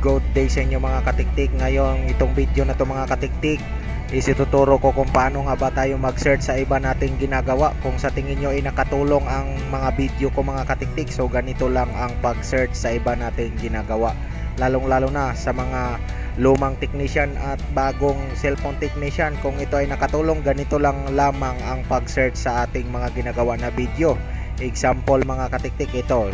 Good day sa inyo mga katiktik. Ngayon itong video na to mga katiktik is ituturo ko kung paano nga ba tayo mag-search sa iba nating ginagawa. Kung sa tingin nyo ay nakatulong ang mga video ko mga katiktik, so ganito lang ang pag-search sa iba nating ginagawa. Lalong lalo na sa mga lumang technician at bagong cellphone technician, kung ito ay nakatulong, ganito lang lamang ang pag-search sa ating mga ginagawa na video. Example mga katiktik, ito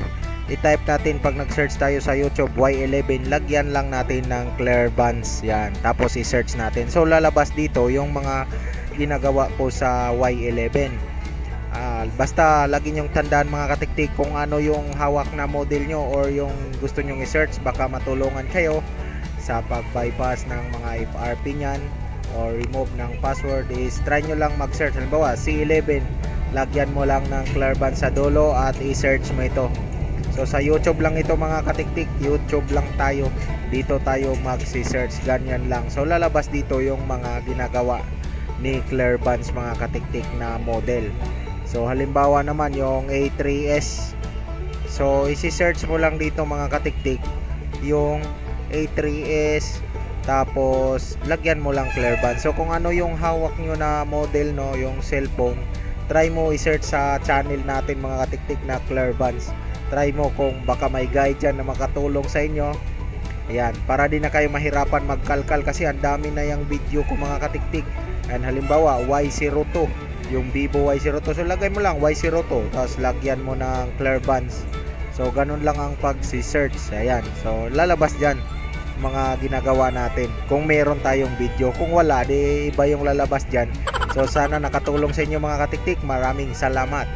i-type natin pag nag-search tayo sa YouTube Y11, lagyan lang natin ng Clear Buns yan, tapos i-search natin. So lalabas dito yung mga ginagawa ko sa Y11. Basta lagi nyong tandaan mga katiktik kung ano yung hawak na model nyo or yung gusto nyong i-search, baka matulungan kayo sa pag-bypass ng mga FRP nyan or remove ng password. Is try nyo lang mag-search, halimbawa C11, lagyan mo lang ng Clear Buns sa dulo at i-search mo ito. So sa YouTube lang ito mga katiktik, YouTube lang tayo, dito tayo magsi-search, ganyan lang. So lalabas dito yung mga ginagawa ni Clear Buns mga katiktik na model. So halimbawa naman yung A3S, so isi-search mo lang dito mga katiktik yung A3S, tapos lagyan mo lang Clear Buns. So kung ano yung hawak nyo na model, no, yung cellphone, try mo i-search sa channel natin mga katiktik na Clear Buns. Try mo kung baka may guide dyan na makatulong sa inyo. Ayan, para din na kayo mahirapan magkalkal kasi ang dami na yung video ko mga katiktik. And halimbawa Y02, yung Vivo Y02, so lagay mo lang Y02, tapos lagyan mo ng Clear Buns. So ganun lang ang pag-search. Ayan, so lalabas dyan mga ginagawa natin kung meron tayong video. Kung wala, di iba yung lalabas dyan. So sana nakatulong sa inyo mga katiktik. Maraming salamat.